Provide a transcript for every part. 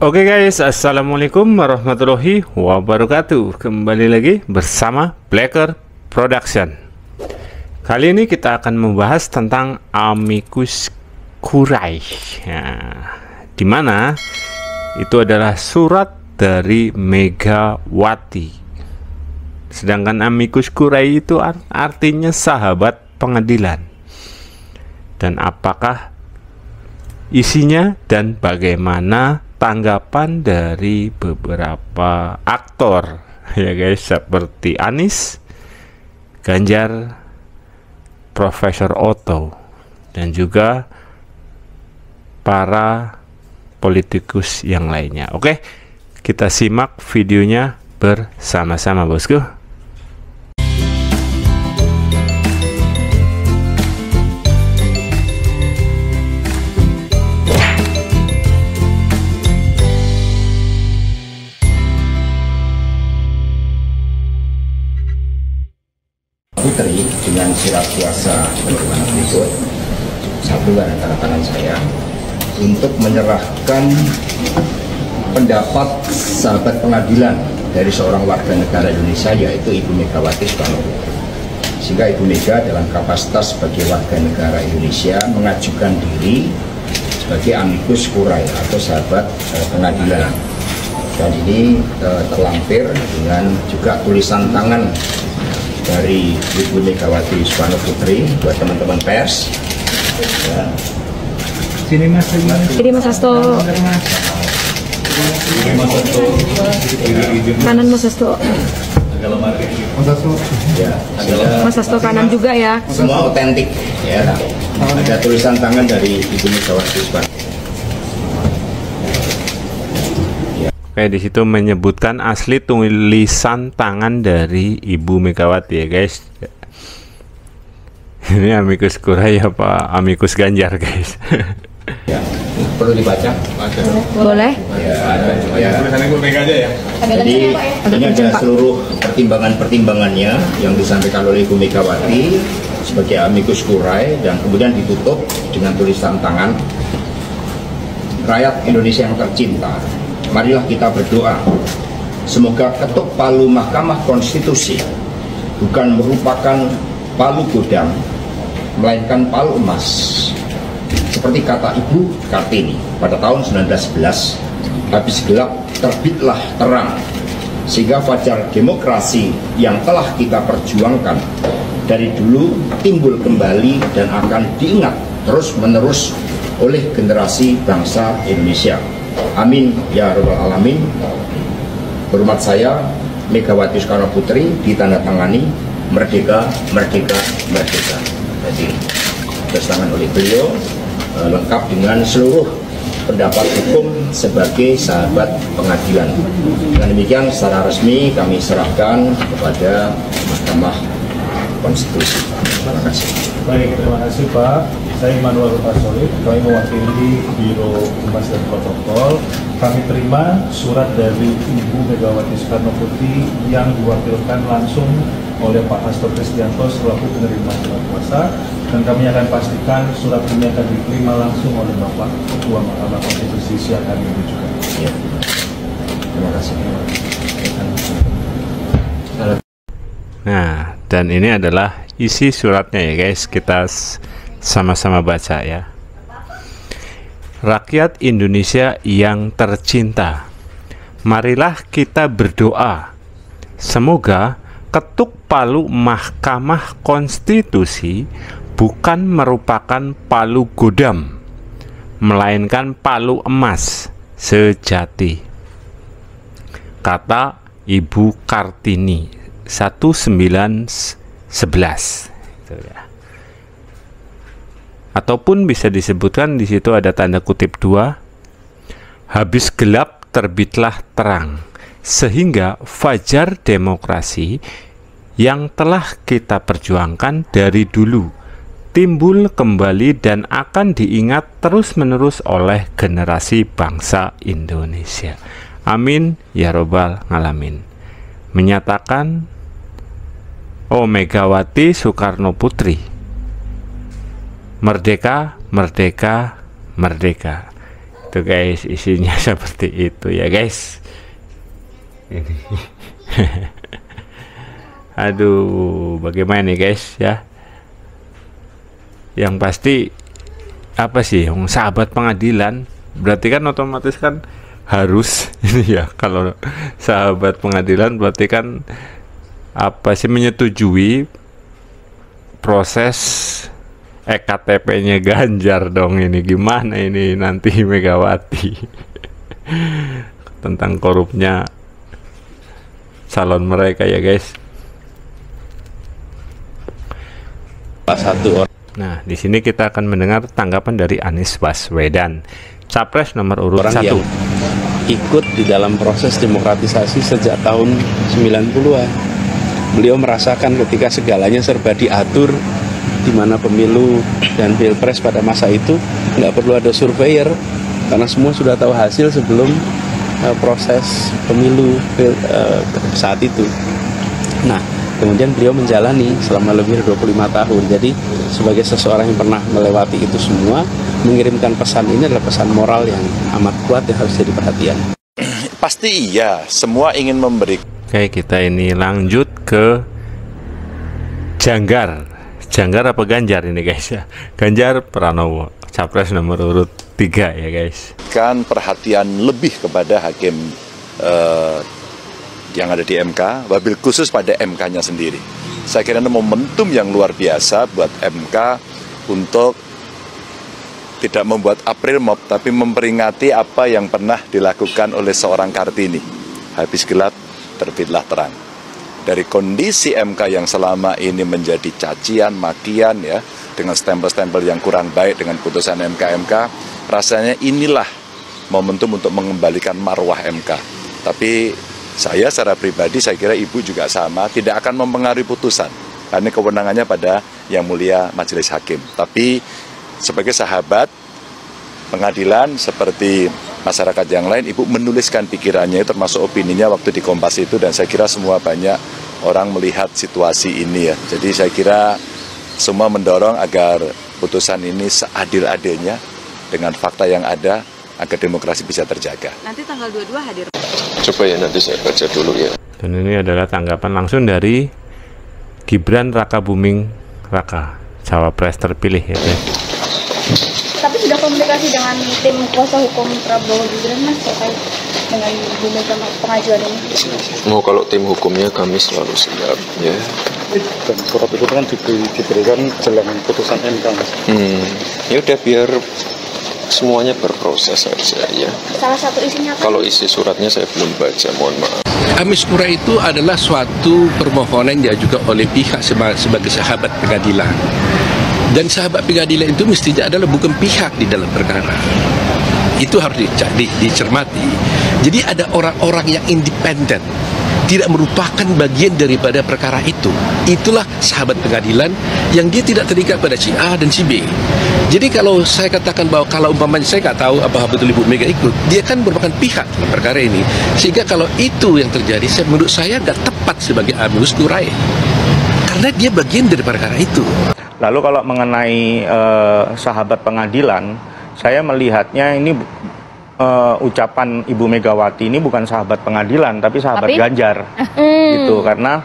Oke guys, assalamualaikum warahmatullahi wabarakatuh. Kembali lagi bersama Blacker Production. Kali ini kita akan membahas tentang Amicus Curiae. Nah, dimana itu adalah surat dari Megawati. Sedangkan Amicus Curiae itu artinya sahabat pengadilan. Dan apakah isinya dan bagaimana tanggapan dari beberapa aktor ya guys, seperti Anies, Ganjar, Profesor Otto, dan juga para politikus yang lainnya. Oke, kita simak videonya bersama-sama bosku. Putri dengan surat kuasa bagaimana berikut. Satu antara tangan saya untuk menyerahkan pendapat sahabat pengadilan dari seorang warga negara Indonesia, yaitu Ibu Megawati Soekarno Putri. Sehingga Ibu Mega dalam kapasitas sebagai warga negara Indonesia mengajukan diri sebagai Amicus Curiae atau sahabat pengadilan. Dan ini terlampir dengan juga tulisan tangan dari Ibu Megawati Soekarno Putri buat teman-teman pers. Ya. Sini Mas, ini Mas Hasto. Kanan Mas Hasto. Ya, Mas Hasto kanan juga ya. semua otentik. Ya. Ada tulisan tangan dari Ibu Megawati Soekarno. Oke, di situ menyebutkan asli tulisan tangan dari Ibu Megawati ya guys. Ini Amicus Curiae apa Amicus Ganjar guys? Ya. Perlu dibaca? Boleh. Ya. tulisannya Ibu Mega aja ya. Jadi ini ada seluruh pertimbangan-pertimbangannya yang disampaikan oleh Ibu Megawati sebagai Amicus Curiae, dan kemudian ditutup dengan tulisan tangan. Rakyat Indonesia yang tercinta, marilah kita berdoa semoga ketuk palu Mahkamah Konstitusi bukan merupakan palu godam, melainkan palu emas. Seperti kata Ibu Kartini pada tahun 1911, habis gelap terbitlah terang, sehingga fajar demokrasi yang telah kita perjuangkan dari dulu timbul kembali dan akan diingat terus-menerus oleh generasi bangsa Indonesia. Amin ya rabbal alamin. Hormat saya Megawati Soekarno Putri, ditandatangani merdeka, merdeka, merdeka. Jadi ditandatangani oleh beliau lengkap dengan seluruh pendapat hukum sebagai sahabat pengadilan. Dengan demikian secara resmi kami serahkan kepada Mahkamah Konstitusi. Terima kasih. Baik, terima kasih Pak. Saya Immanuel Solid, kami mewakili Biro Humas dan Protokol. Kami terima surat dari Ibu Megawati Soekarno Putri yang diwakilkan langsung oleh Pak Hasto Kristianto selaku penerima surat kuasa, dan kami akan pastikan surat ini akan diterima langsung oleh Bapak Ketua Mahkamah Konstitusi siang hari ini juga. Ya. Terima kasih. Nah, dan ini adalah isi suratnya ya guys. Kita sama-sama baca ya. Rakyat Indonesia yang tercinta, marilah kita berdoa semoga ketuk palu Mahkamah Konstitusi bukan merupakan palu godam, melainkan palu emas sejati. Kata Ibu Kartini 1911 gitu ya. Ataupun bisa disebutkan di situ ada tanda kutip 2, habis gelap terbitlah terang, sehingga fajar demokrasi yang telah kita perjuangkan dari dulu timbul kembali dan akan diingat terus-menerus oleh generasi bangsa Indonesia. Amin ya robbal alamin. Menyatakan Megawati Soekarno Putri. Merdeka, merdeka, merdeka. Itu guys, isinya seperti itu ya guys. Ini. Aduh, bagaimana nih guys ya? Yang pasti apa sih, sahabat pengadilan berarti kan otomatis kan harus ini ya, kalau sahabat pengadilan berarti kan apa sih, menyetujui proses EKTP-nya Ganjar dong. Ini gimana ini nanti Megawati tentang korupnya calon mereka ya guys. Nah, di sini kita akan mendengar tanggapan dari Anies Baswedan, capres nomor urut 1. Yang ikut di dalam proses demokratisasi sejak tahun 90-an. Beliau merasakan ketika segalanya serba diatur, di mana pemilu dan pilpres pada masa itu nggak perlu ada surveyor, karena semua sudah tahu hasil sebelum proses pemilu saat itu. Nah, kemudian beliau menjalani selama lebih dari 25 tahun. Jadi sebagai seseorang yang pernah melewati itu semua, mengirimkan pesan ini adalah pesan moral yang amat kuat yang harus jadi perhatian. Pasti iya, semua ingin memberi. Oke, kita ini lanjut ke Janggar. Janggar apa Ganjar ini guys ya? Ganjar Pranowo, capres nomor urut 3 ya guys. Kan perhatian lebih kepada hakim yang ada di MK, wabil khusus pada MK-nya sendiri. Saya kira ini momentum yang luar biasa buat MK untuk tidak membuat April Mop, tapi memperingati apa yang pernah dilakukan oleh seorang Kartini. Habis gelap, terbitlah terang. Dari kondisi MK yang selama ini menjadi cacian, makian ya, dengan stempel-stempel yang kurang baik dengan putusan MK, rasanya inilah momentum untuk mengembalikan marwah MK. Tapi saya secara pribadi, saya kira Ibu juga sama, tidak akan mempengaruhi putusan, karena kewenangannya pada Yang Mulia Majelis Hakim. Tapi sebagai sahabat pengadilan seperti masyarakat yang lain, Ibu menuliskan pikirannya, termasuk opininya waktu di Kompas itu, dan saya kira semua banyak orang melihat situasi ini ya. Jadi saya kira semua mendorong agar putusan ini seadil-adilnya dengan fakta yang ada, agar demokrasi bisa terjaga. Nanti tanggal 22 hadir. Coba ya, nanti saya baca dulu ya. Dan ini adalah tanggapan langsung dari Gibran Rakabuming Raka, cawapres terpilih ya guys. Tapi sudah komunikasi dengan tim kuasa hukum Prabowo Gibran Mas terkait dengan Bu Mega pengajuan ini? Oh, kalau tim hukumnya kami selalu siap ya. Dan surat itu kan diberikan jelang putusan MK Mas. Ya udah, biar semuanya berproses saja ya. Salah satu isinya apa? Kalau isi suratnya saya belum baca, mohon maaf. Amis Kurai itu adalah suatu permohonan yang diajukan oleh pihak sebagai sahabat pengadilan. Dan sahabat pengadilan itu mestinya adalah bukan pihak di dalam perkara. Itu harus dicermati. Jadi ada orang-orang yang independen, tidak merupakan bagian daripada perkara itu. Itulah sahabat pengadilan yang dia tidak terikat pada si A dan si B. Jadi kalau saya katakan bahwa kalau umpamanya saya nggak tahu apa betul Ibu Mega ikut, dia kan merupakan pihak dalam perkara ini. Sehingga kalau itu yang terjadi, menurut saya nggak tepat sebagai amicus curiae, karena dia bagian dari perkara itu. Lalu kalau mengenai sahabat pengadilan, saya melihatnya ini ucapan Ibu Megawati ini bukan sahabat pengadilan, tapi sahabat Ganjar, gitu. Karena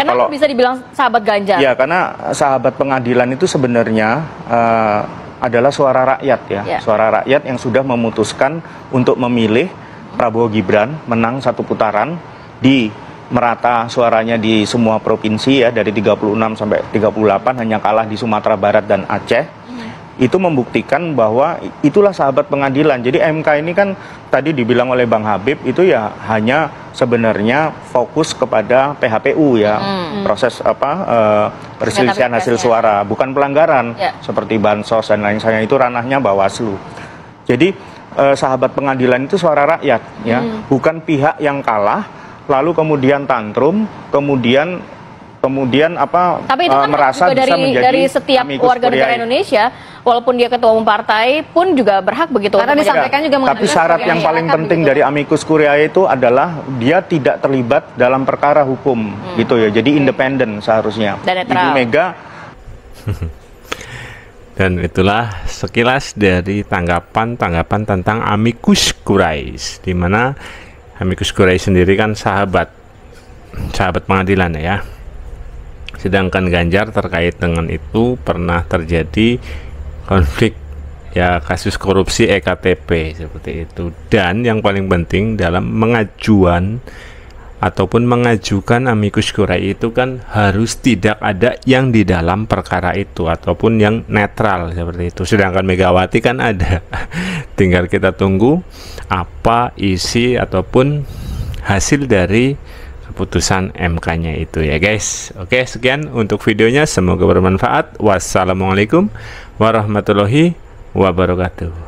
kalau bisa dibilang sahabat Ganjar. Ya, karena sahabat pengadilan itu sebenarnya adalah suara rakyat ya, suara rakyat yang sudah memutuskan untuk memilih Prabowo Gibran menang satu putaran di merata suaranya di semua provinsi ya, dari 36 sampai 38, hanya kalah di Sumatera Barat dan Aceh. Itu membuktikan bahwa itulah sahabat pengadilan. Jadi MK ini kan tadi dibilang oleh Bang Habib itu ya hanya sebenarnya fokus kepada PHPU ya, proses perselisihan hasil suara, bukan pelanggaran seperti bansos dan lain sebagainya, itu ranahnya Bawaslu. Jadi sahabat pengadilan itu suara rakyat ya, bukan pihak yang kalah lalu kemudian tantrum, kemudian tapi itu kan merasa juga bisa menjadi dari setiap warga negara Indonesia, walaupun dia ketua umum partai pun juga berhak begitu. Karena disampaikan juga tapi syarat yang paling penting dari amicus curiae itu adalah dia tidak terlibat dalam perkara hukum gitu ya. Jadi independen seharusnya. Dan netral. Ibu Mega Dan itulah sekilas dari tanggapan tentang amicus curiae, di mana amicus curiae sendiri kan sahabat pengadilan ya. Sedangkan Ganjar terkait dengan itu pernah terjadi konflik ya, kasus korupsi EKTP seperti itu. Dan yang paling penting dalam mengajukan amicus curiae itu kan harus tidak ada yang di dalam perkara itu ataupun yang netral seperti itu. Sedangkan Megawati kan ada. Tinggal kita tunggu apa isi ataupun hasil dari keputusan MK-nya itu ya guys. Oke, sekian untuk videonya, semoga bermanfaat. Wassalamualaikum warahmatullahi wabarakatuh.